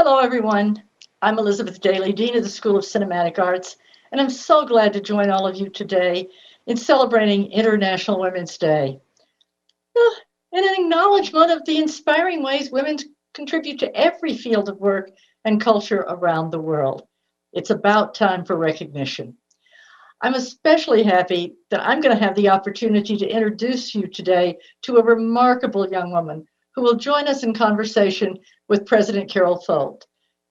Hello, everyone. I'm Elizabeth Daly, Dean of the School of Cinematic Arts, and I'm so glad to join all of you today in celebrating International Women's Day. In an acknowledgement of the inspiring ways women contribute to every field of work and culture around the world. It's about time for recognition. I'm especially happy that I'm going to have the opportunity to introduce you today to a remarkable young woman who will join us in conversation with President Carol Folt.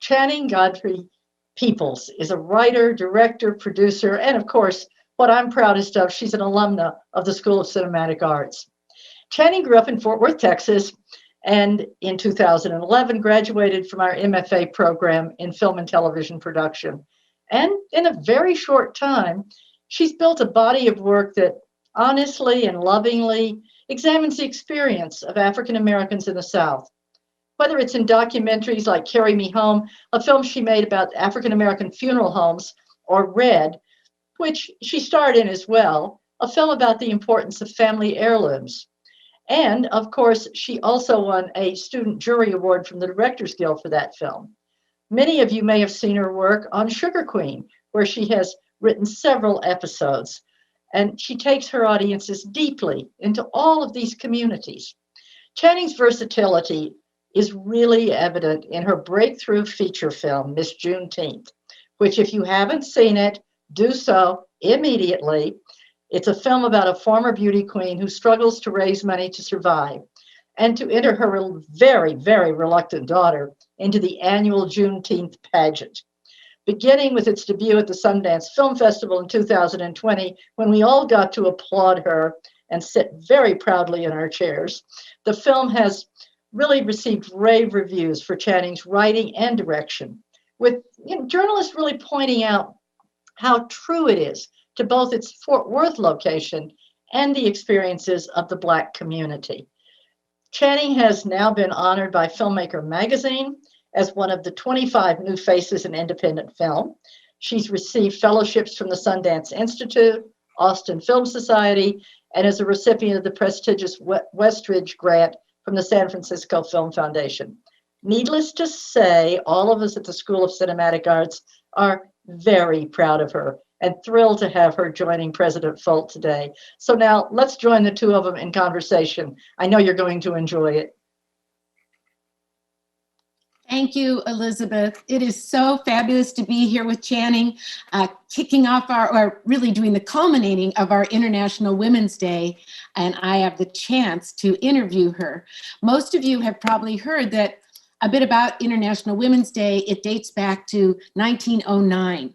Channing Godfrey Peoples is a writer, director, producer, and of course, what I'm proudest of, she's an alumna of the School of Cinematic Arts. Channing grew up in Fort Worth, Texas, and in 2011 graduated from our MFA program in film and television production. And in a very short time, she's built a body of work that honestly and lovingly examines the experience of African Americans in the South. Whether it's in documentaries like Carry Me Home, a film she made about African American funeral homes, or Red, which she starred in as well, a film about the importance of family heirlooms. And of course, she also won a student jury award from the Directors Guild for that film. Many of you may have seen her work on Sugar Queen, where she has written several episodes. And she takes her audiences deeply into all of these communities. Channing's versatility is really evident in her breakthrough feature film, Miss Juneteenth, which, if you haven't seen it, do so immediately. It's a film about a former beauty queen who struggles to raise money to survive and to enter her very, very reluctant daughter into the annual Juneteenth pageant. Beginning with its debut at the Sundance Film Festival in 2020, when we all got to applaud her and sit very proudly in our chairs, the film has really received rave reviews for Channing's writing and direction, with journalists really pointing out how true it is to both its Fort Worth location and the experiences of the Black community. Channing has now been honored by Filmmaker Magazine as one of the 25 new faces in independent film. She's received fellowships from the Sundance Institute, Austin Film Society, and is a recipient of the prestigious Westridge Grant from the San Francisco Film Foundation. Needless to say, all of us at the School of Cinematic Arts are very proud of her and thrilled to have her joining President Folt today. So now let's join the two of them in conversation. I know you're going to enjoy it. Thank you, Elizabeth. It is so fabulous to be here with Channing, kicking off or really doing the culminating of our International Women's Day, and I have the chance to interview her. Most of you have probably heard that a bit about International Women's Day. It dates back to 1909,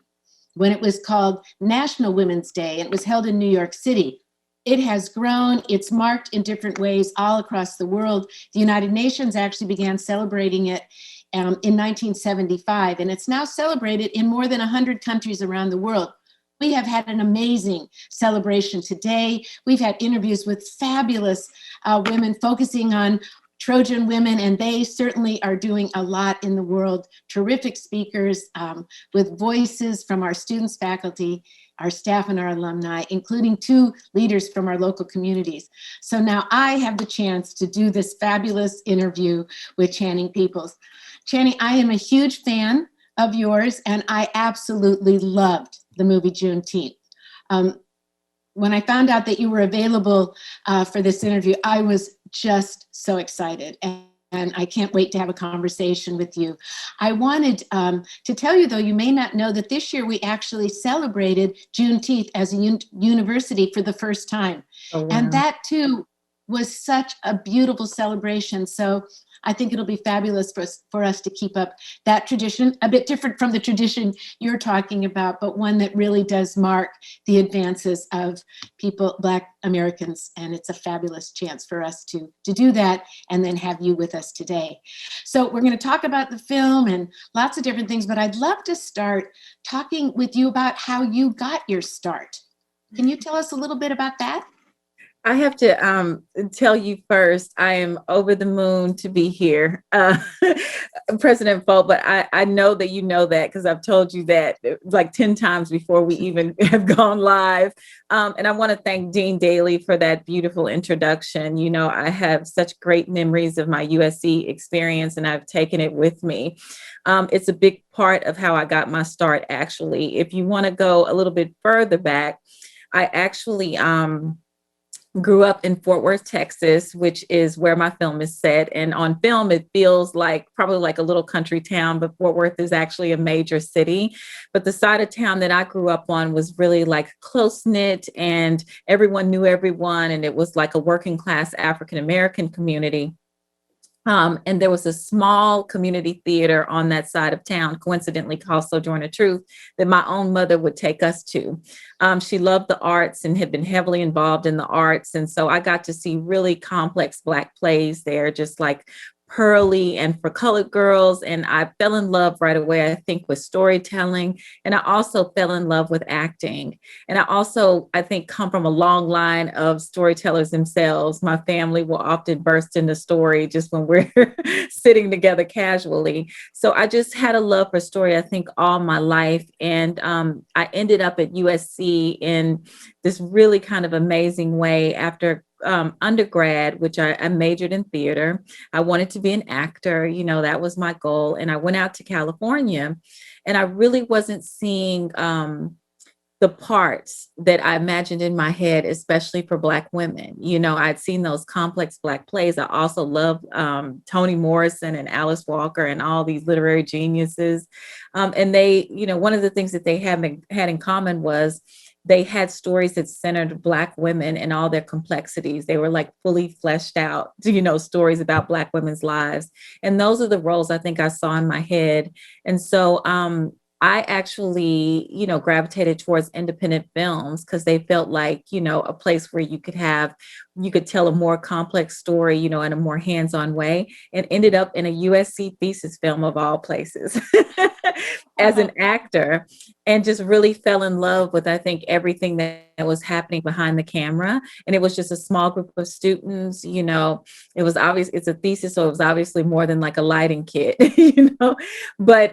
when it was called National Women's Day, and it was held in New York City. It has grown, it's marked in different ways all across the world. The United Nations actually began celebrating it in 1975, and it's now celebrated in more than 100 countries around the world. We have had an amazing celebration today. We've had interviews with fabulous women focusing on Trojan women, and they certainly are doing a lot in the world. Terrific speakers with voices from our students, faculty, our staff, and our alumni, including two leaders from our local communities. So now I have the chance to do this fabulous interview with Channing Peoples. Channing, I am a huge fan of yours, and I absolutely loved the movie Juneteenth. When I found out that you were available for this interview, I was just so excited, and I can't wait to have a conversation with you. I wanted to tell you, though, you may not know that this year we actually celebrated Juneteenth as a university for the first time. Oh, wow. And that, too, was such a beautiful celebration. So I think it'll be fabulous for us to keep up that tradition, a bit different from the tradition you're talking about, but one that really does mark the advances of people, Black Americans. And it's a fabulous chance for us to do that and then have you with us today. So we're going to talk about the film and lots of different things, but I'd love to start talking with you about how you got your start. Can you tell us a little bit about that? I have to tell you first, I am over the moon to be here, President Folt, but I know that you know that because I've told you that like 10 times before we even have gone live. And I want to thank Dean Daly for that beautiful introduction. You know, I have such great memories of my USC experience and I've taken it with me. It's a big part of how I got my start, actually. If you want to go a little bit further back, I actually grew up in Fort Worth, Texas, which is where my film is set. And on film, it feels like probably like a little country town, but Fort Worth is actually a major city. But the side of town that I grew up on was really like close knit and everyone knew everyone. And it was like a working class African American community. And there was a small community theater on that side of town, coincidentally called Sojourner Truth, that my own mother would take us to. She loved the arts and had been heavily involved in the arts. And so I got to see really complex Black plays there, just like Pearly and For Colored Girls. And I fell in love right away, I think, with storytelling. And I also fell in love with acting. And I also, I think, come from a long line of storytellers themselves. My family will often burst into story just when we're sitting together casually. So I just had a love for story, I think, all my life. And I ended up at USC in this really kind of amazing way after undergrad, which I majored in theater. I wanted to be an actor, you know, that was my goal. And I went out to California and I really wasn't seeing the parts that I imagined in my head, especially for Black women. You know, I'd seen those complex Black plays. I also loved Toni Morrison and Alice Walker and all these literary geniuses. And they, you know, one of the things that they had in common was they had stories that centered Black women and all their complexities. They were like fully fleshed out, you know, stories about Black women's lives. And those are the roles I think I saw in my head. And so I actually, you know, gravitated towards independent films because they felt like, you know, a place where you could tell a more complex story, you know, in a more hands-on way, and ended up in a USC thesis film of all places as an actor, and just really fell in love with, I think, everything that was happening behind the camera. And it was just a small group of students, you know, it was obvious it's a thesis, so it was obviously more than like a lighting kit, you know, but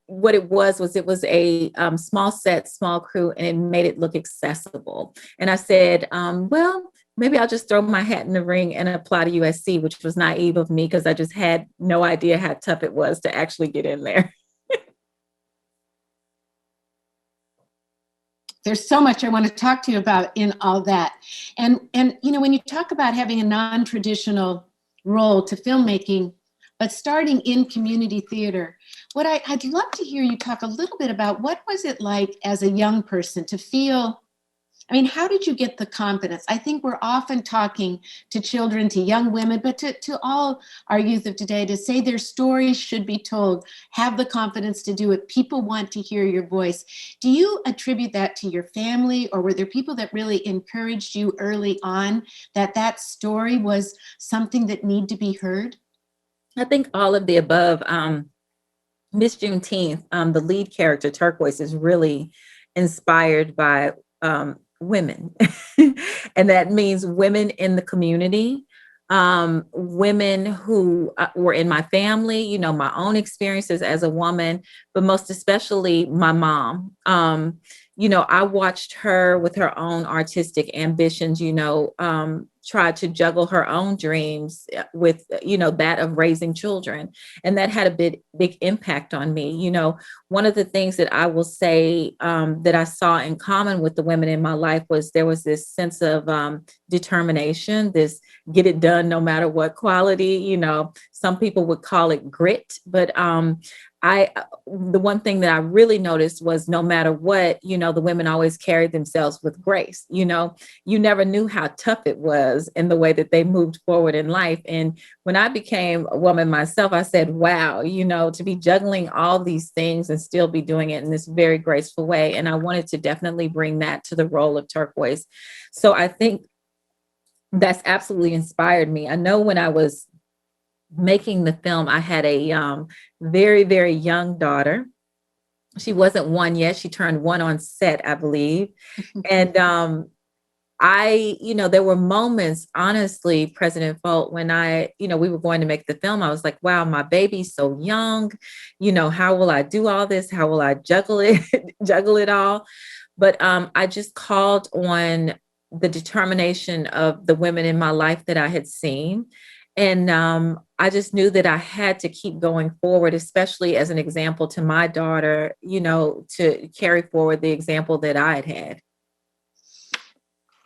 what it was a small set, small crew, and it made it look accessible. And I said, well, maybe I'll just throw my hat in the ring and apply to USC, which was naive of me because I just had no idea how tough it was to actually get in there. There's so much I want to talk to you about in all that. And you know, when you talk about having a non-traditional role to filmmaking, but starting in community theater, I'd love to hear you talk a little bit about what was it like as a young person to feel, I mean, how did you get the confidence? I think we're often talking to children, to young women, but to all our youth of today to say their stories should be told, have the confidence to do it. People want to hear your voice. Do you attribute that to your family, or were there people that really encouraged you early on that story was something that needed to be heard? I think all of the above. Miss Juneteenth, the lead character, Turquoise, is really inspired by women. And that means women in the community, women who were in my family, you know, my own experiences as a woman, but most especially my mom. You know, I watched her with her own artistic ambitions, you know, try to juggle her own dreams with, you know, that of raising children. And that had a big impact on me. You know, one of the things that I will say that I saw in common with the women in my life was there was this sense of determination, this get it done no matter what quality. You know, some people would call it grit, but the one thing that I really noticed was no matter what, you know, the women always carried themselves with grace. You know, you never knew how tough it was in the way that they moved forward in life. And when I became a woman myself, I said, wow, you know, to be juggling all these things and still be doing it in this very graceful way. And I wanted to definitely bring that to the role of Turquoise. So I think that's absolutely inspired me. I know when I was making the film, I had a very, very young daughter. She wasn't one yet. She turned one on set, I believe. And there were moments, honestly, President Folt, when we were going to make the film, I was like, wow, my baby's so young, how will I do all this? How will I juggle it, juggle it all? But I just called on the determination of the women in my life that I had seen. And I just knew that I had to keep going forward, especially as an example to my daughter, to carry forward the example that I had had.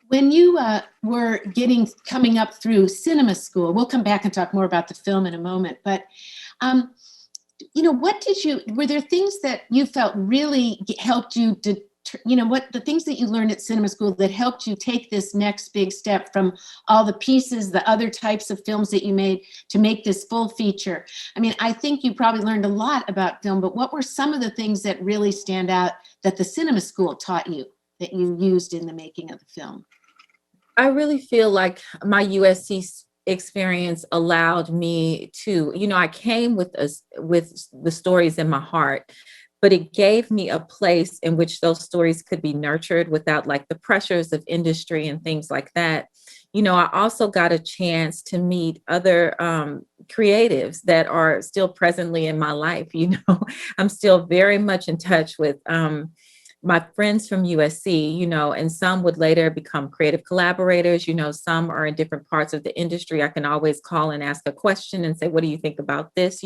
When you were coming up through cinema school, we'll come back and talk more about the film in a moment, but were there things that you felt really helped you to, the things that you learned at cinema school that helped you take this next big step from all the pieces, the other types of films that you made to make this full feature? I mean, I think you probably learned a lot about film, but what were some of the things that really stand out that the cinema school taught you that you used in the making of the film? I really feel like my USC experience allowed me to, I came with the stories in my heart, but it gave me a place in which those stories could be nurtured without like the pressures of industry and things like that. I also got a chance to meet other creatives that are still presently in my life. I'm still very much in touch with my friends from USC, and some would later become creative collaborators. Some are in different parts of the industry. I can always call and ask a question and say, what do you think about this?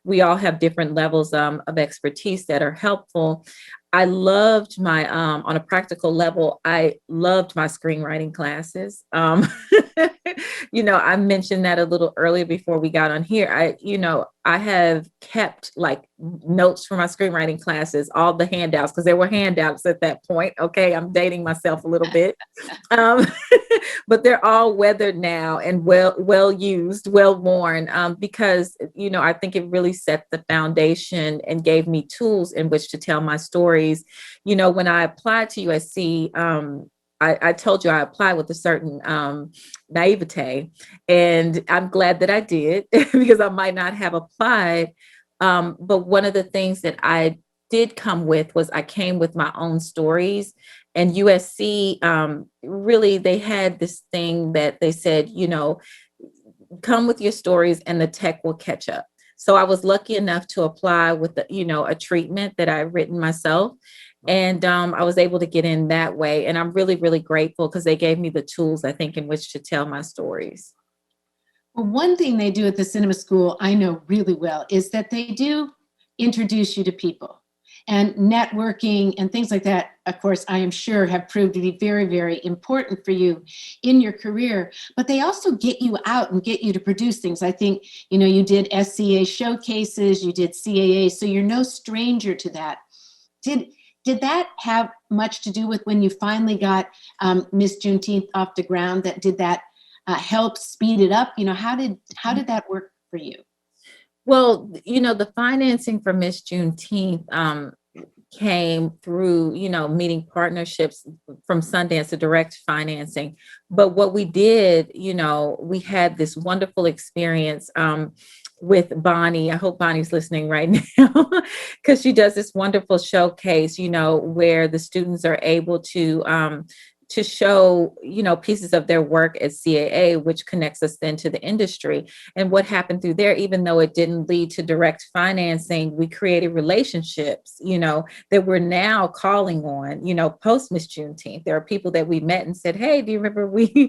We all have different levels of expertise that are helpful. I loved on a practical level, I loved my screenwriting classes. I mentioned that a little earlier before we got on here. I have kept like notes from my screenwriting classes, all the handouts, because there were handouts at that point. Okay, I'm dating myself a little bit. But they're all weathered now and well used, well worn, because, I think it really set the foundation and gave me tools in which to tell my stories. When I applied to USC, I told you I applied with a certain naivete, and I'm glad that I did because I might not have applied. But one of the things that I did come with was I came with my own stories. And USC, really, they had this thing that they said, come with your stories and the tech will catch up. So I was lucky enough to apply with, a treatment that I've written myself. And I was able to get in that way. And I'm really, really grateful because they gave me the tools, I think, in which to tell my stories. Well, one thing they do at the cinema school, I know really well, is that they do introduce you to people. And networking and things like that, of course, I am sure have proved to be very, very important for you in your career. But they also get you out and get you to produce things. I think, you did SCA showcases, you did CAA, so you're no stranger to that. Did that have much to do with when you finally got Miss Juneteenth off the ground? Did that help speed it up? How did that work for you? Well, the financing for Miss Juneteenth came through, meeting partnerships from Sundance to direct financing. But what we did, we had this wonderful experience with Bonnie. I hope Bonnie's listening right now because she does this wonderful showcase, where the students are able to show, pieces of their work at CAA, which connects us then to the industry. And what happened through there, even though it didn't lead to direct financing, we created relationships, that we're now calling on, post Miss Juneteenth. There are people that we met and said, hey, do you remember we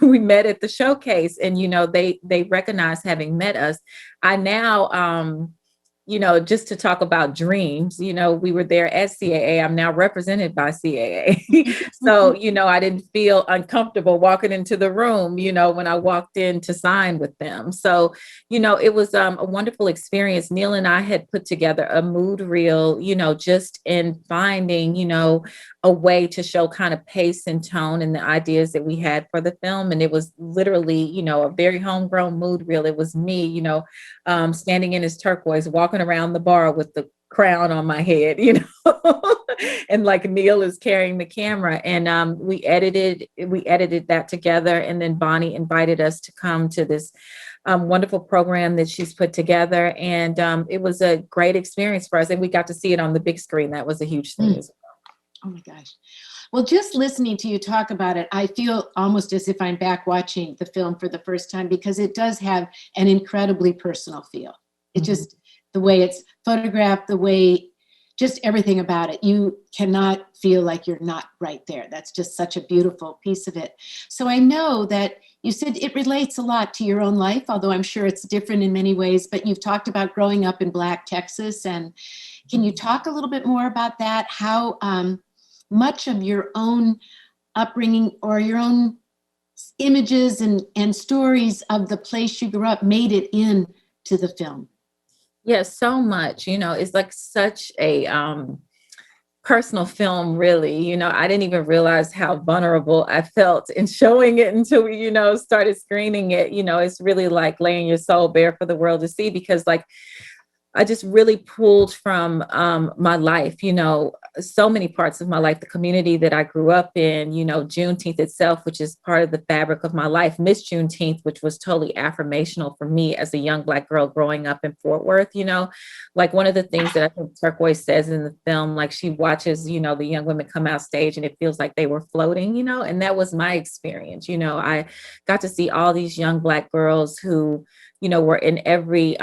met at the showcase? And, they recognized having met us. I now, just to talk about dreams, we were there at CAA. I'm now represented by CAA. So, I didn't feel uncomfortable walking into the room, when I walked in to sign with them. So, it was a wonderful experience. Neil and I had put together a mood reel, just in finding, a way to show kind of pace and tone and the ideas that we had for the film. And it was literally, a very homegrown mood reel. It was me, standing in his turquoise, walking around the bar with the crown on my head, and like Neil is carrying the camera. And we edited that together. And then Bonnie invited us to come to this wonderful program that she's put together. And it was a great experience for us. And we got to see it on the big screen. That was a huge thing as well. Oh my gosh. Well, just listening to you talk about it, I feel almost as if I'm back watching the film for the first time because it does have an incredibly personal feel. It just, the way it's photographed, the way, just everything about it, you cannot feel like you're not right there. That's just such a beautiful piece of it. So I know that you said it relates a lot to your own life, although I'm sure it's different in many ways, but you've talked about growing up in Black Texas. And can you talk a little bit more about that? How much of your own upbringing or your own images and stories of the place you grew up made it into the film? Yes, so much. It's like such a personal film, really. I didn't even realize how vulnerable I felt in showing it until we, started screening it. It's really like laying your soul bare for the world to see, because like I just really pulled from my life, so many parts of my life, the community that I grew up in, Juneteenth itself, which is part of the fabric of my life, Miss Juneteenth, which was totally affirmational for me as a young Black girl growing up in Fort Worth. Like one of the things that I think Turquoise says in the film, like she watches, the young women come out stage and it feels like they were floating, and that was my experience. I got to see all these young Black girls who, were in every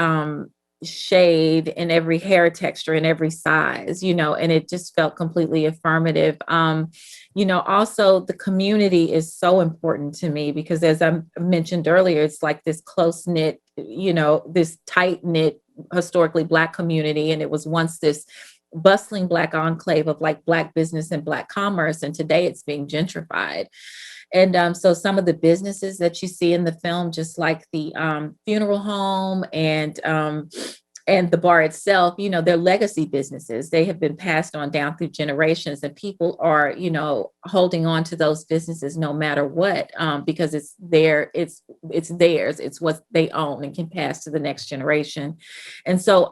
shade, in every hair texture, in every size, and it just felt completely affirmative. Also the community is so important to me because, as I mentioned earlier, it's like this close knit, this tight knit, historically Black community. And it was once this bustling Black enclave of like Black business and Black commerce. And today it's being gentrified. And so some of the businesses that you see in the film, just like the funeral home and the bar itself, they're legacy businesses. They have been passed on down through generations, and people are, holding on to those businesses no matter what, because it's theirs. It's what they own and can pass to the next generation. And so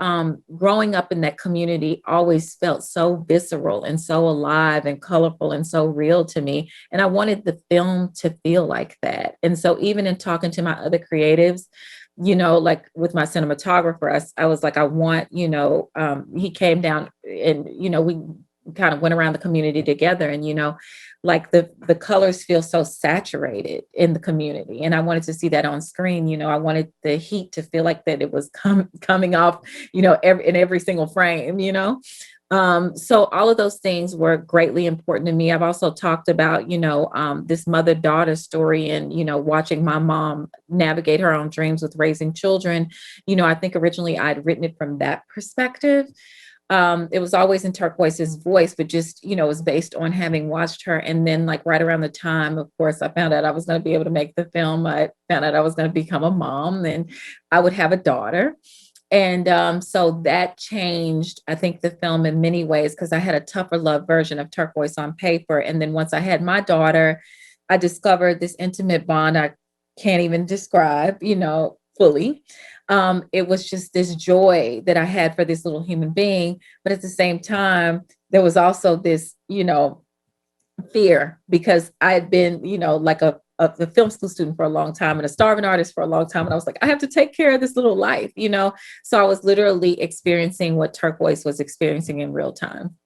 growing up in that community always felt so visceral and so alive and colorful and so real to me. And I wanted the film to feel like that. And so even in talking to my other creatives, like with my cinematographer, I was like, I want, he came down and, we kind of went around the community together, and, like the colors feel so saturated in the community. And I wanted to see that on screen. I wanted the heat to feel like that it was coming off, in every single frame, So all of those things were greatly important to me. I've also talked about, this mother-daughter story and, watching my mom navigate her own dreams with raising children. I think originally I'd written it from that perspective. It was always in Turquoise's voice, but just, it was based on having watched her. And then like right around the time, of course, I found out I was going to be able to make the film. I found out I was going to become a mom and I would have a daughter. And so that changed, I think, the film in many ways, because I had a tougher love version of Turquoise on paper. And then once I had my daughter, I discovered this intimate bond I can't even describe, fully. It was just this joy that I had for this little human being. But at the same time, there was also this, fear, because I had been, like a film school student for a long time and a starving artist for a long time. And I was like, I have to take care of this little life, So I was literally experiencing what Turquoise was experiencing in real time.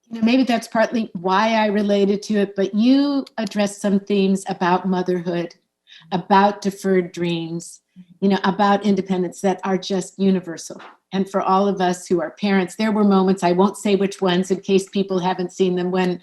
Maybe that's partly why I related to it, but you addressed some themes about motherhood, about deferred dreams, about independence that are just universal. And for all of us who are parents, there were moments, I won't say which ones in case people haven't seen them, when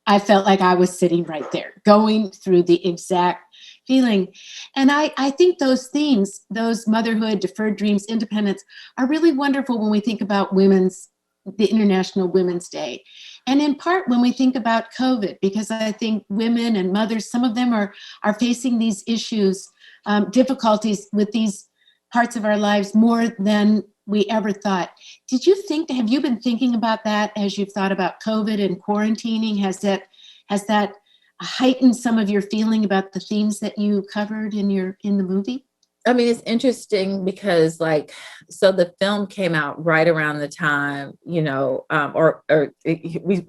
I felt like I was sitting right there, going through the exact feeling. And I think those themes, those motherhood, deferred dreams, independence, are really wonderful when we think about the International Women's Day. And in part when we think about COVID, because I think women and mothers, some of them are facing these issues, difficulties with these parts of our lives more than we ever thought. Have you been thinking about that as you've thought about COVID and quarantining? Has that heightened some of your feeling about the themes that you covered in the movie? I mean, it's interesting because so the film came out right around the time, we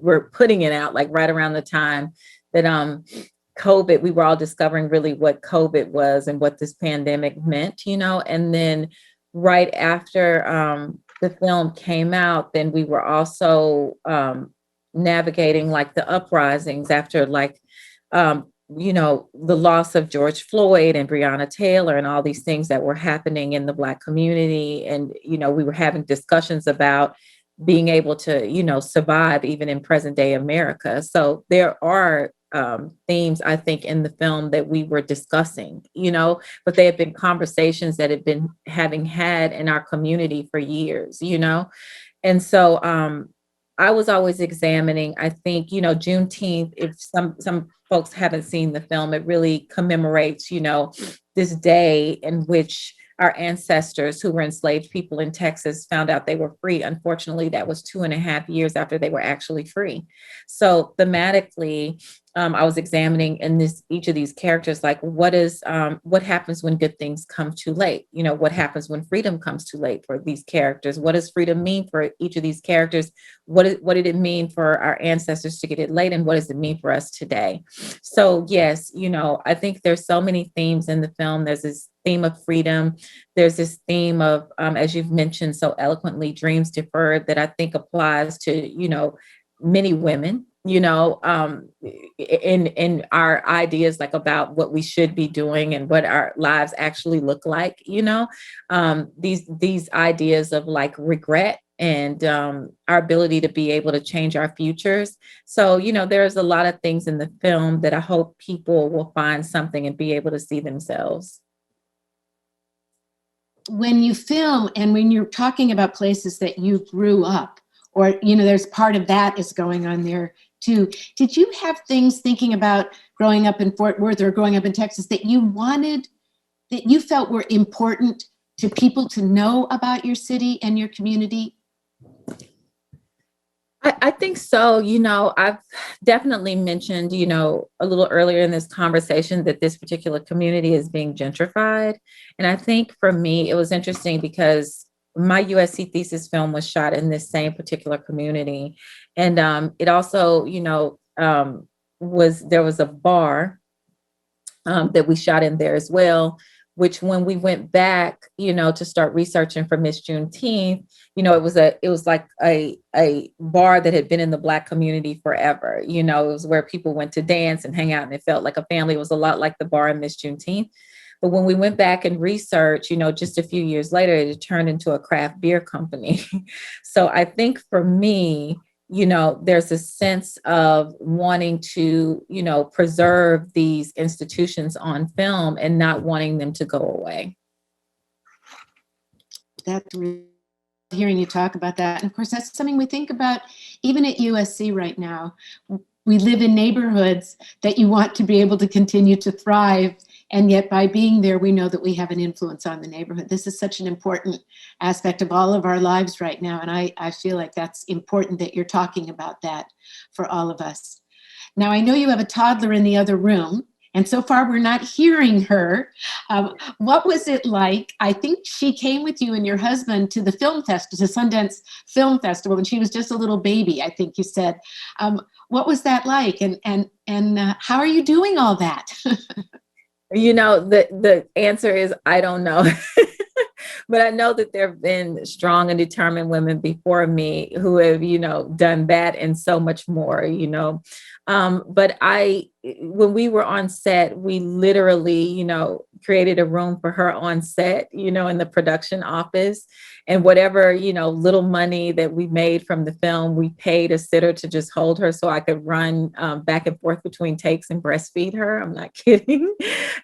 were putting it out like right around the time that COVID, we were all discovering really what COVID was and what this pandemic meant, and then right after the film came out, then we were also navigating like the uprisings after like, the loss of George Floyd and Breonna Taylor and all these things that were happening in the Black community. And, we were having discussions about being able to, survive even in present day America. So there are themes, I think, in the film that we were discussing, but they have been conversations that have been having had in our community for years, And so I was always examining, I think, Juneteenth, if some folks haven't seen the film, it really commemorates, this day in which our ancestors who were enslaved people in Texas found out they were free. Unfortunately, that was 2.5 years after they were actually free. So thematically, I was examining in each of these characters, like what happens when good things come too late? What happens when freedom comes too late for these characters? What does freedom mean for each of these characters? What did it mean for our ancestors to get it late? And what does it mean for us today? So yes, I think there's so many themes in the film. There's this theme of freedom. There's this theme of, as you've mentioned so eloquently, dreams deferred, that I think applies to, many women, in our ideas, like about what we should be doing and what our lives actually look like, these ideas of like regret and our ability to be able to change our futures. So, there's a lot of things in the film that I hope people will find something and be able to see themselves. When you film and when you're talking about places that you grew up, or, there's part of that is going on there too. Did you have things thinking about growing up in Fort Worth or growing up in Texas that you felt were important to people to know about your city and your community? I think so. I've definitely mentioned, a little earlier in this conversation that this particular community is being gentrified. And I think for me, it was interesting because my USC thesis film was shot in this same particular community. And it also, there was a bar that we shot in there as well, which when we went back, to start researching for Miss Juneteenth, it was like a bar that had been in the Black community forever. It was where people went to dance and hang out, and it felt like a family. It was a lot like the bar in Miss Juneteenth. But when we went back and researched, just a few years later, it turned into a craft beer company. So I think for me, there's a sense of wanting to, preserve these institutions on film and not wanting them to go away. That's really hearing you talk about that. And of course, that's something we think about even at USC right now. We live in neighborhoods that you want to be able to continue to thrive. And yet by being there, we know that we have an influence on the neighborhood. This is such an important aspect of all of our lives right now. And I feel like that's important that you're talking about that for all of us. Now, I know you have a toddler in the other room, and so far we're not hearing her. What was it like? I think she came with you and your husband to the Sundance Film Festival, and she was just a little baby, I think you said. What was that like? And how are you doing all that? The answer is, I don't know. But I know that there have been strong and determined women before me who have, done that and so much more, But when we were on set, we literally, created a room for her on set, in the production office. And whatever, little money that we made from the film, we paid a sitter to just hold her so I could run back and forth between takes and breastfeed her. I'm not kidding.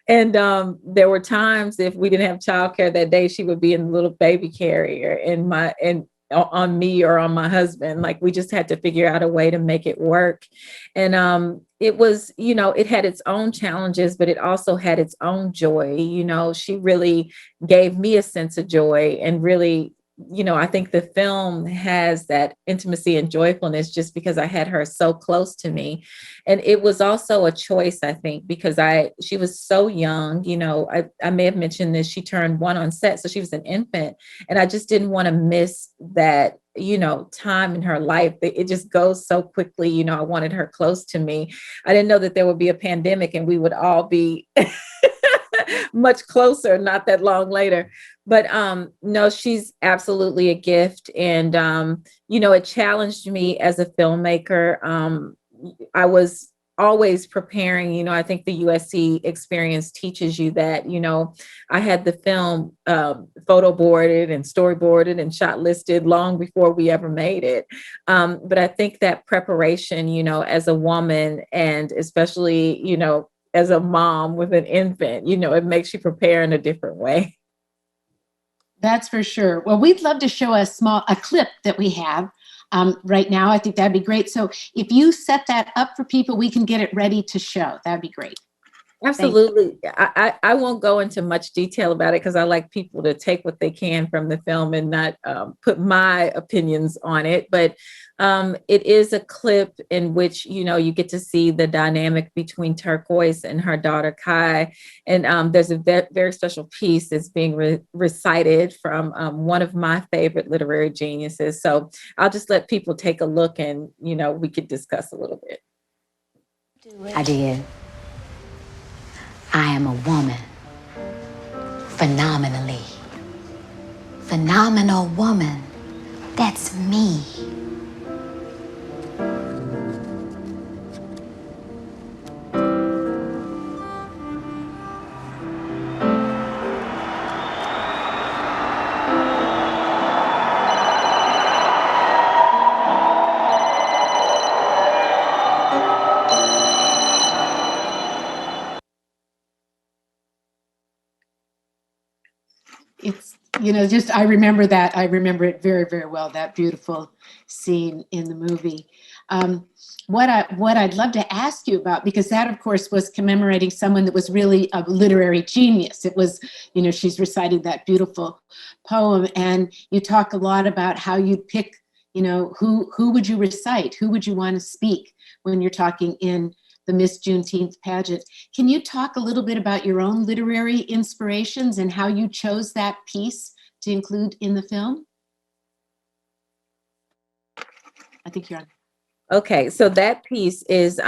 And there were times if we didn't have childcare that day, she would be in the little baby carrier and on me or on my husband. Like, we just had to figure out a way to make it work. And it was, it had its own challenges, but it also had its own joy. She really gave me a sense of joy, and really, I think the film has that intimacy and joyfulness just because I had her so close to me. And it was also a choice, I think, because she was so young. I may have mentioned this, she turned 1 on set, so she was an infant, and I just didn't want to miss that time in her life. It just goes so quickly. I wanted her close to me. I didn't know that there would be a pandemic and we would all be much closer, not that long later. But no, she's absolutely a gift. And it challenged me as a filmmaker. I was always preparing. I think the USC experience teaches you that. I had the film photo boarded and storyboarded and shot listed long before we ever made it. But I think that preparation, as a woman, and especially, as a mom with an infant, it makes you prepare in a different way. That's for sure. Well, we'd love to show a clip that we have right now. I think that'd be great. So if you set that up for people, we can get it ready to show. That'd be great. Absolutely. I won't go into much detail about it because I like people to take what they can from the film and not put my opinions on it. But it is a clip in which, you get to see the dynamic between Turquoise and her daughter, Kai. And there's a very special piece that's being recited from one of my favorite literary geniuses. So I'll just let people take a look and, we could discuss a little bit. I did. I am a woman. Phenomenally. Phenomenal woman. That's me. It's, I remember that. I remember it very, very well, that beautiful scene in the movie. What I'd love to ask you about, because that, of course, was commemorating someone that was really a literary genius. It was, she's reciting that beautiful poem, and you talk a lot about how you'd pick, who would you recite? Who would you want to speak when you're talking in the Miss Juneteenth pageant? Can you talk a little bit about your own literary inspirations and how you chose that piece to include in the film? I think you're on. Okay, so that piece is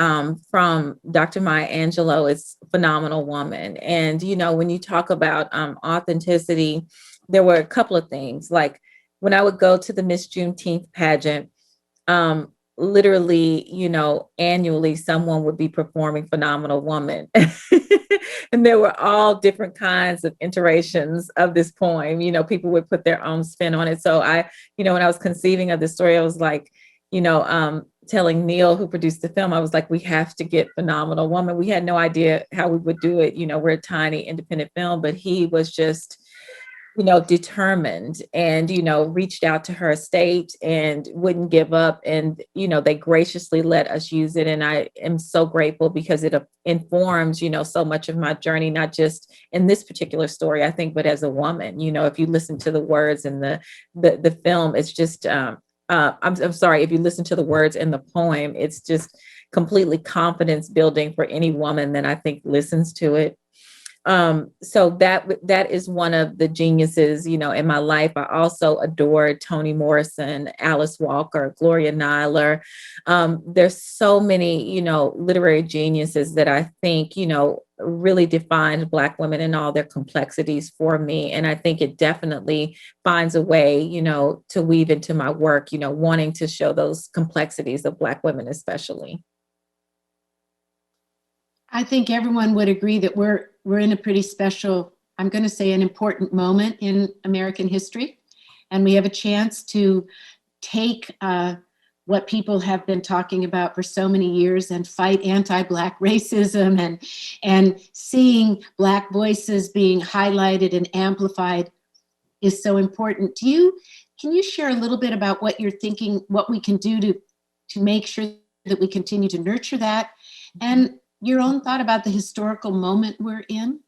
from Dr. Maya Angelou. It's Phenomenal Woman. And, when you talk about authenticity, there were a couple of things. Like when I would go to the Miss Juneteenth pageant, literally, annually someone would be performing Phenomenal Woman. And there were all different kinds of iterations of this poem. People would put their own spin on it. So when I was conceiving of this story, I was like, telling Neil, who produced the film, I was like, we have to get Phenomenal Woman. We had no idea how we would do it. We're a tiny independent film, but he was just, determined and, reached out to her estate and wouldn't give up. And, they graciously let us use it. And I am so grateful because it informs, so much of my journey, not just in this particular story, I think, but as a woman. If you listen to the words in the film, it's just, I'm sorry, if you listen to the words in the poem, it's just completely confidence building for any woman that I think listens to it. So that is one of the geniuses, in my life. I also adored Toni Morrison, Alice Walker, Gloria Nyler. There's so many, literary geniuses that I think, really defined Black women in all their complexities for me. And I think it definitely finds a way, to weave into my work, wanting to show those complexities of Black women, especially. I think everyone would agree that we're in a pretty special, I'm going to say an important moment in American history. And we have a chance to take what people have been talking about for so many years and fight anti-Black racism and seeing Black voices being highlighted and amplified is so important. Can you share a little bit about what you're thinking, what we can do to make sure that we continue to nurture that, and your own thought about the historical moment we're in?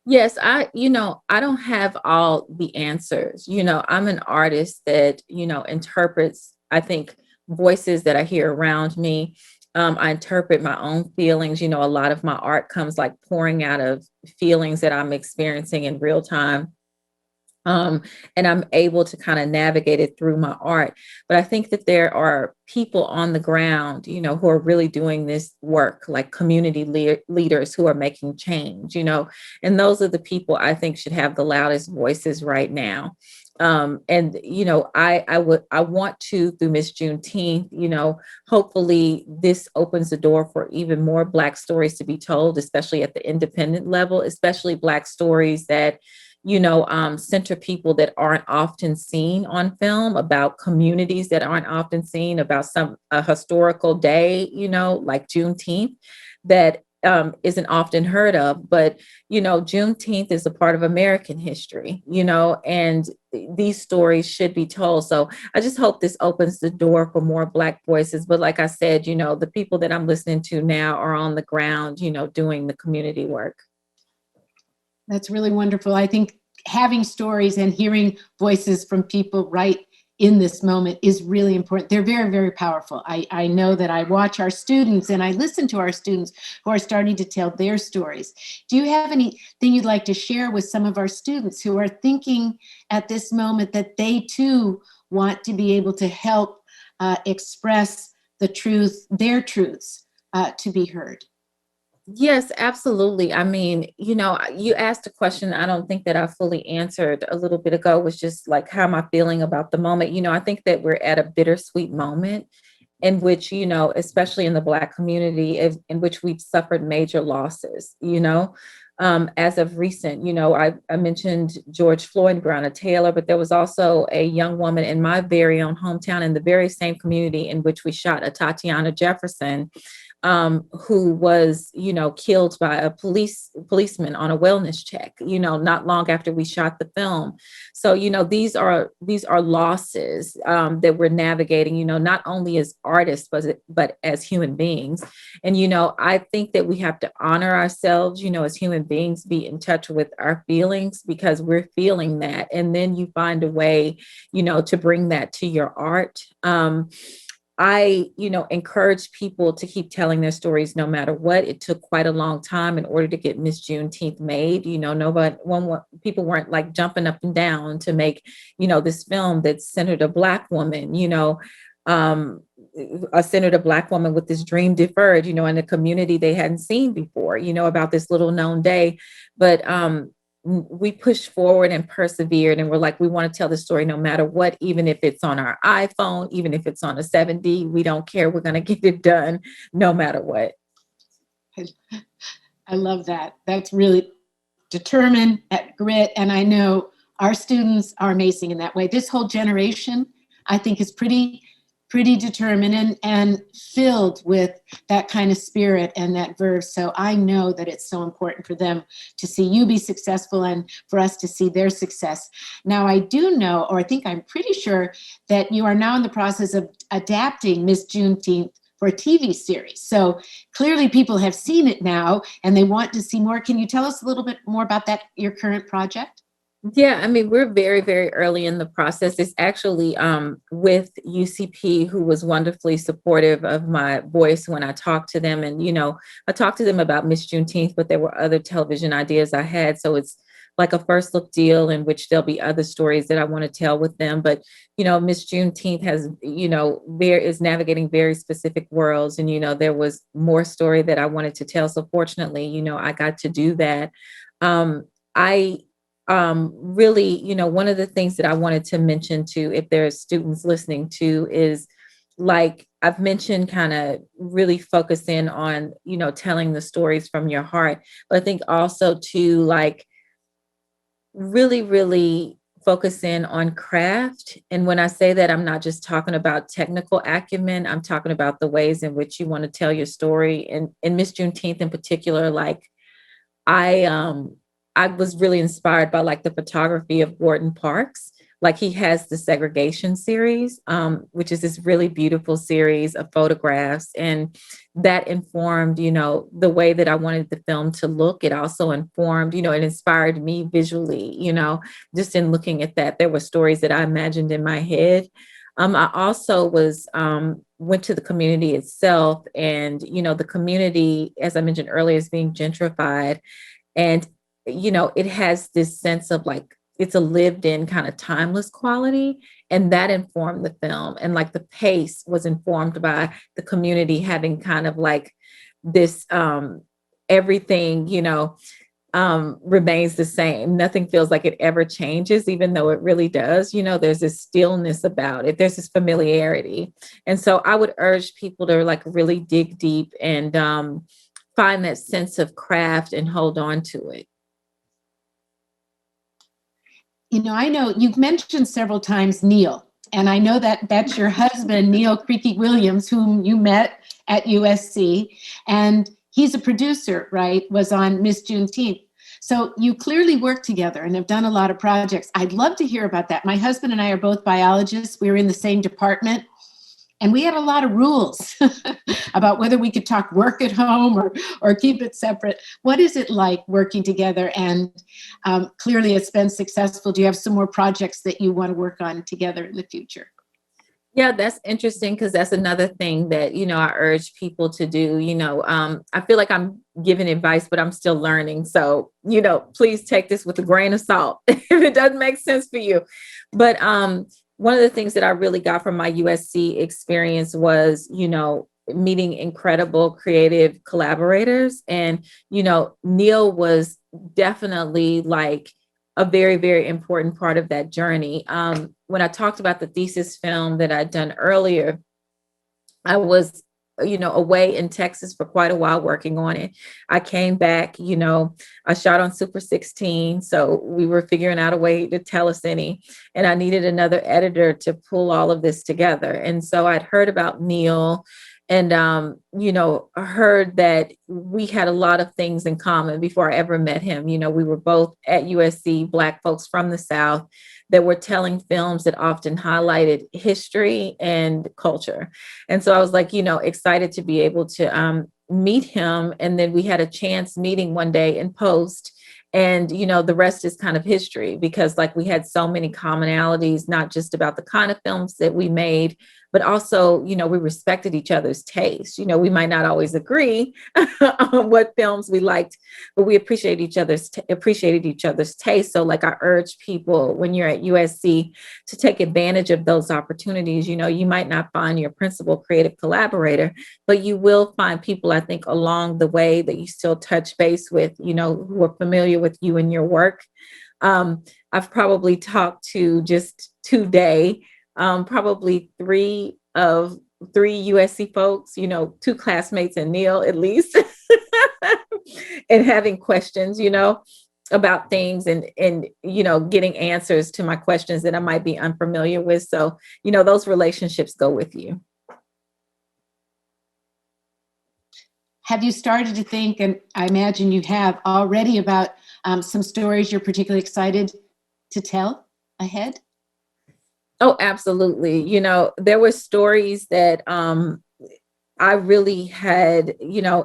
Yes, I don't have all the answers. I'm an artist that, interprets, I think, voices that I hear around me. I interpret my own feelings. A lot of my art comes like pouring out of feelings that I'm experiencing in real time. And I'm able to kind of navigate it through my art. But I think that there are people on the ground, who are really doing this work, like community leaders who are making change, and those are the people I think should have the loudest voices right now. And I want to, through Miss Juneteenth, hopefully this opens the door for even more Black stories to be told, especially at the independent level, especially Black stories that center people that aren't often seen on film, about communities that aren't often seen, about a historical day, like Juneteenth, that isn't often heard of. But, Juneteenth is a part of American history, and these stories should be told. So I just hope this opens the door for more Black voices. But like I said, the people that I'm listening to now are on the ground, doing the community work. That's really wonderful. I think having stories and hearing voices from people right in this moment is really important. They're very, very powerful. I know that I watch our students and I listen to our students who are starting to tell their stories. Do you have anything you'd like to share with some of our students who are thinking at this moment that they too want to be able to help express their truths to be heard? Yes, absolutely. I mean, you asked a question I don't think that I fully answered a little bit ago, was just like, how am I feeling about the moment? I think that we're at a bittersweet moment in which, especially in the Black community, in which we've suffered major losses, as of recent. I mentioned George Floyd and Breonna Taylor, but there was also a young woman in my very own hometown, in the very same community in which we shot, a Tatiana Jefferson, who was, killed by a policeman on a wellness check, not long after we shot the film. So, these are losses that we're navigating, not only as artists, but as human beings. And, I think that we have to honor ourselves, as human beings, be in touch with our feelings, because we're feeling that. And then you find a way, to bring that to your art. I, encourage people to keep telling their stories no matter what. It took quite a long time in order to get Miss Juneteenth made. People weren't like jumping up and down to make, this film that centered a Black woman, centered a Black woman with this dream deferred, in a community they hadn't seen before, about this little known day. But we pushed forward and persevered, and we're like, we want to tell the story no matter what, even if it's on our iPhone, even if it's on a 7D, we don't care. We're going to get it done no matter what. I love that. That's really determined, at grit. And I know our students are amazing in that way. This whole generation, I think, is pretty determined and filled with that kind of spirit and that verve. So I know that it's so important for them to see you be successful and for us to see their success. Now, I do know, or I think I'm pretty sure, that you are now in the process of adapting Miss Juneteenth for a TV series. So clearly people have seen it now and they want to see more. Can you tell us a little bit more about that, your current project? Yeah, I mean, we're very, very early in the process. It's actually with UCP, who was wonderfully supportive of my voice when I talked to them. And, I talked to them about Miss Juneteenth, but there were other television ideas I had. So it's like a first look deal in which there'll be other stories that I want to tell with them. But, Miss Juneteenth has, is navigating very specific worlds. And, there was more story that I wanted to tell. So fortunately, I got to do that. Really, one of the things that I wanted to mention too, if there's students listening to, is like I've mentioned, kind of really focus in on, telling the stories from your heart. But I think also to like really, really focus in on craft. And when I say that, I'm not just talking about technical acumen. I'm talking about the ways in which you want to tell your story. And in Miss Juneteenth in particular, like I was really inspired by like the photography of Gordon Parks. Like he has the Segregation series, which is this really beautiful series of photographs. And that informed, the way that I wanted the film to look. It also informed, it inspired me visually, just in looking at that. There were stories that I imagined in my head. I also went to the community itself, and, the community, as I mentioned earlier, is being gentrified. And it has this sense of like it's a lived in kind of timeless quality. And that informed the film. And like the pace was informed by the community having kind of like this everything, remains the same. Nothing feels like it ever changes, even though it really does. There's this stillness about it. There's this familiarity. And so I would urge people to like really dig deep and find that sense of craft and hold on to it. I know you've mentioned several times Neil, and I know that that's your husband, Neil Creaky Williams, whom you met at USC, and he's a producer, right? Was on Miss Juneteenth. So you clearly work together and have done a lot of projects. I'd love to hear about that. My husband and I are both biologists. We were in the same department, and we had a lot of rules about whether we could talk work at home or keep it separate. What is it like working together? And clearly it's been successful. Do you have some more projects that you want to work on together in the future? Yeah, that's interesting because that's another thing that, I urge people to do. I feel like I'm giving advice, but I'm still learning. So, please take this with a grain of salt if it doesn't make sense for you. But one of the things that I really got from my USC experience was, meeting incredible creative collaborators. And, Neil was definitely like a very, very important part of that journey. When I talked about the thesis film that I'd done earlier, I was, away in Texas for quite a while working on it. I came back, I shot on Super 16. So we were figuring out a way to telecine, and I needed another editor to pull all of this together. And so I'd heard about Neil and, heard that we had a lot of things in common before I ever met him. We were both at USC, Black folks from the South that were telling films that often highlighted history and culture. And so I was like, excited to be able to meet him. And then we had a chance meeting one day in post. And, the rest is kind of history because like we had so many commonalities, not just about the kind of films that we made, but also, we respected each other's taste. We might not always agree on what films we liked, but we appreciated each other's taste. So like I urge people when you're at USC to take advantage of those opportunities. You might not find your principal creative collaborator, but you will find people, I think, along the way that you still touch base with, who are familiar with you and your work. I've probably talked to just today, probably three USC folks, 2 classmates and Neil at least, and having questions, about things and getting answers to my questions that I might be unfamiliar with. So, those relationships go with you. Have you started to think, and I imagine you have already, about some stories you're particularly excited to tell ahead? Oh, absolutely. There were stories that I really had,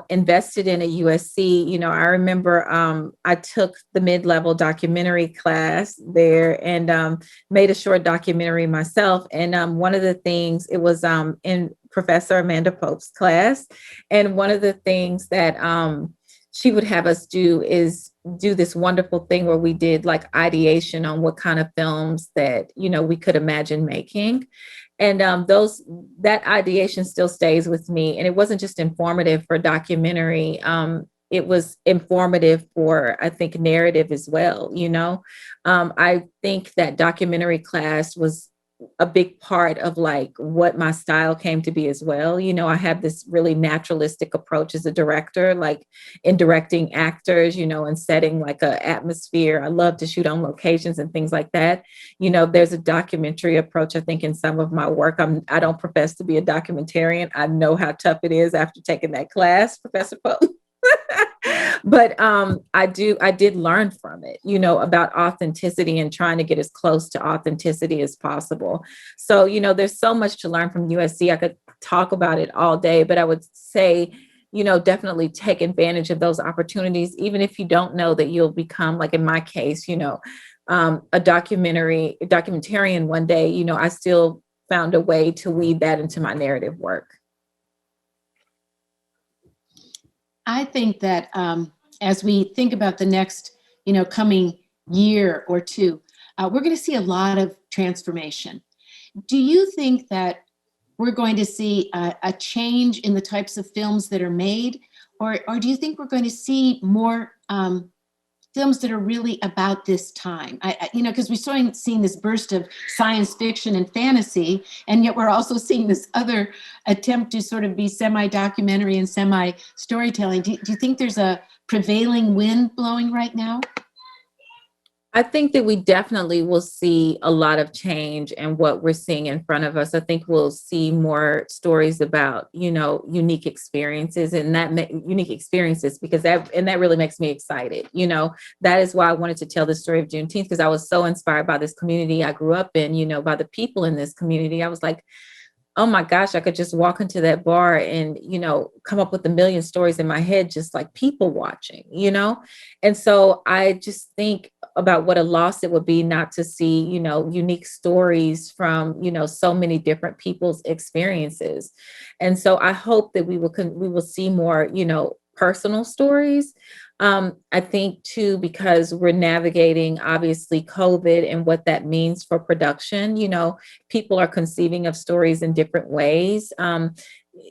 invested in at USC. I remember I took the mid-level documentary class there and made a short documentary myself. And one of the things, it was in Professor Amanda Pope's class. And one of the things that she would have us do is do this wonderful thing where we did like ideation on what kind of films that, we could imagine making. And that ideation still stays with me. And it wasn't just informative for documentary. It was informative for, I think, narrative as well. I think that documentary class was a big part of like what my style came to be as well. I have this really naturalistic approach as a director, like in directing actors, and setting like a atmosphere. I love to shoot on locations and things like that. There's a documentary approach, I think, in some of my work. I don't profess to be a documentarian. I know how tough it is after taking that class, Professor Pope. But I did learn from it, about authenticity and trying to get as close to authenticity as possible. So, there's so much to learn from USC. I could talk about it all day, but I would say, definitely take advantage of those opportunities, even if you don't know that you'll become, like in my case, a documentarian one day. I still found a way to weave that into my narrative work. I think that as we think about the next, coming year or two, we're going to see a lot of transformation. Do you think that we're going to see a change in the types of films that are made, or do you think we're going to see more films that are really about this time? Because we're seeing this burst of science fiction and fantasy, and yet we're also seeing this other attempt to sort of be semi-documentary and semi-storytelling. Do you think there's a prevailing wind blowing right now? I think that we definitely will see a lot of change in what we're seeing in front of us. I think we'll see more stories about, unique experiences unique experiences, because that really makes me excited. That is why I wanted to tell the story of Juneteenth, because I was so inspired by this community I grew up in, by the people in this community. I was like, oh my gosh, I could just walk into that bar and, come up with a million stories in my head, just like people watching. And so I just think about what a loss it would be not to see, unique stories from, so many different people's experiences. And so I hope that we will see more, personal stories. I think too, because we're navigating obviously COVID and what that means for production, people are conceiving of stories in different ways.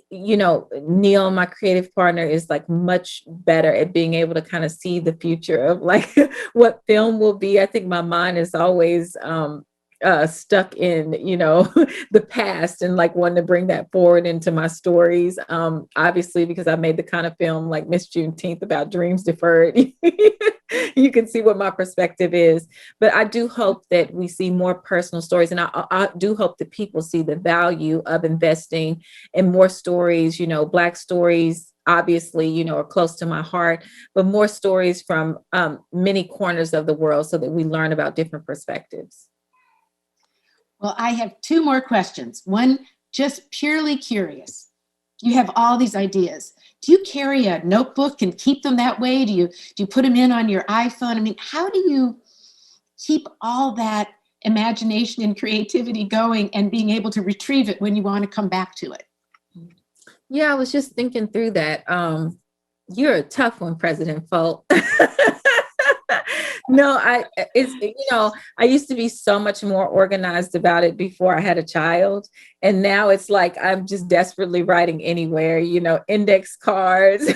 Neil, my creative partner, is like much better at being able to kind of see the future of like what film will be. I think my mind is always stuck in, the past, and like wanting to bring that forward into my stories. Obviously, because I made the kind of film like Miss Juneteenth about dreams deferred. You can see what my perspective is. But I do hope that we see more personal stories. And I do hope that people see the value of investing in more stories, Black stories, obviously, are close to my heart, but more stories from many corners of the world so that we learn about different perspectives. Well, I have two more questions. One, just purely curious. You have all these ideas. Do you carry a notebook and keep them that way? Do you put them in on your iPhone? I mean, how do you keep all that imagination and creativity going and being able to retrieve it when you want to come back to it? Yeah, I was just thinking through that. You're a tough one, President Folt. No, I used to be so much more organized about it before I had a child. And now it's like, I'm just desperately writing anywhere, index cards,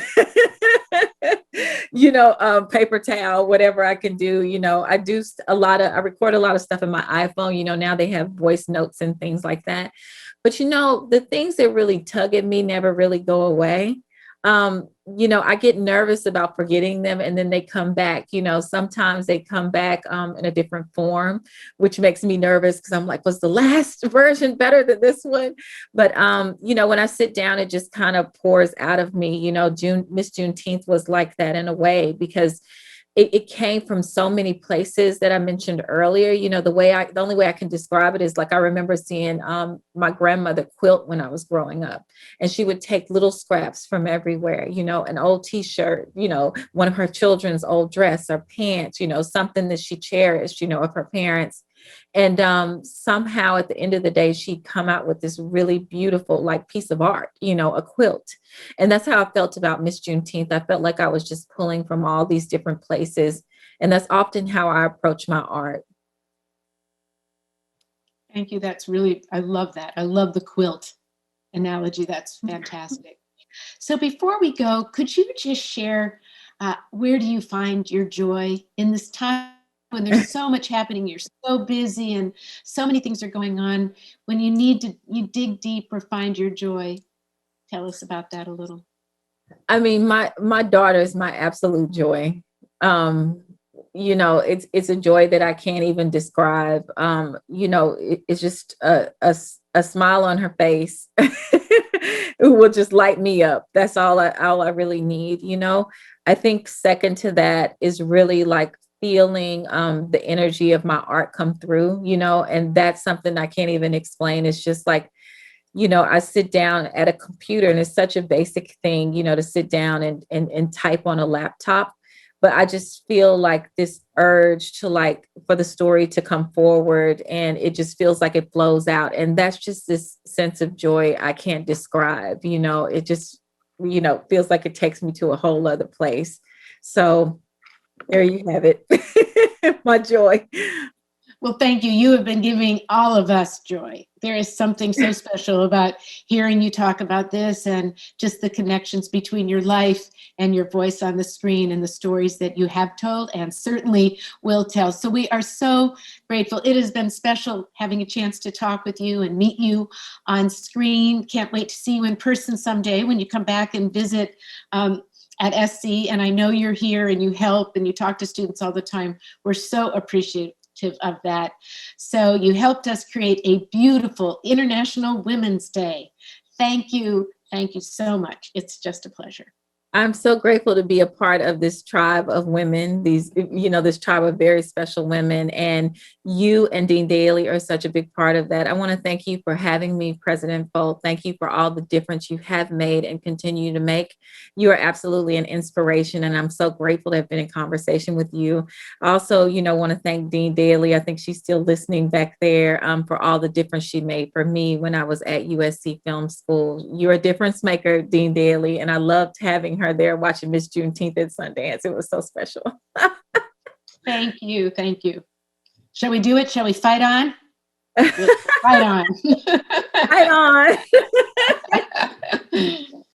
paper towel, whatever I can do. I record a lot of stuff in my iPhone. Now they have voice notes and things like that. But, the things that really tug at me never really go away. I get nervous about forgetting them, and then they come back. Sometimes they come back in a different form, which makes me nervous because I'm like, was the last version better than this one? But, when I sit down, it just kind of pours out of me. Miss Juneteenth was like that in a way, because it came from so many places that I mentioned earlier. The only way I can describe it is like, I remember seeing my grandmother quilt when I was growing up, and she would take little scraps from everywhere, an old t-shirt, one of her children's old dress or pants, something that she cherished, of her parents. And somehow at the end of the day, she'd come out with this really beautiful like piece of art, a quilt. And that's how I felt about Miss Juneteenth. I felt like I was just pulling from all these different places. And that's often how I approach my art. Thank you. I love that. I love the quilt analogy. That's fantastic. So before we go, could you just share where do you find your joy in this time when there's so much happening? You're so busy and so many things are going on. When you dig deep or find your joy. Tell us about that a little. I mean, my daughter is my absolute joy. It's a joy that I can't even describe. It's just a smile on her face. It will just light me up. That's all I really need. I think second to that is really like feeling the energy of my art come through, and that's something I can't even explain. It's just like, I sit down at a computer, and it's such a basic thing, to sit down and type on a laptop. But I just feel like this urge to like for the story to come forward, and it just feels like it flows out. And that's just this sense of joy I can't describe. It just, feels like it takes me to a whole other place. So there you have it. My joy. Well, thank you. You have been giving all of us joy. There is something so special about hearing you talk about this and just the connections between your life and your voice on the screen and the stories that you have told and certainly will tell. So we are so grateful. It has been special having a chance to talk with you and meet you on screen. Can't wait to see you in person someday when you come back and visit at SC. And I know you're here and you help and you talk to students all the time. We're so appreciative of that. So you helped us create a beautiful International Women's Day. Thank you. Thank you so much. It's just a pleasure. I'm so grateful to be a part of this tribe of women, this tribe of very special women. And you and Dean Daly are such a big part of that. I want to thank you for having me, President Folt. Thank you for all the difference you have made and continue to make. You are absolutely an inspiration. And I'm so grateful to have been in conversation with you. I also, want to thank Dean Daly. I think she's still listening back there for all the difference she made for me when I was at USC Film School. You're a difference maker, Dean Daly. And I loved having her there watching Miss Juneteenth at Sundance. It was so special. Thank you. Thank you. Shall we do it? Shall we fight on? Fight on. Fight on.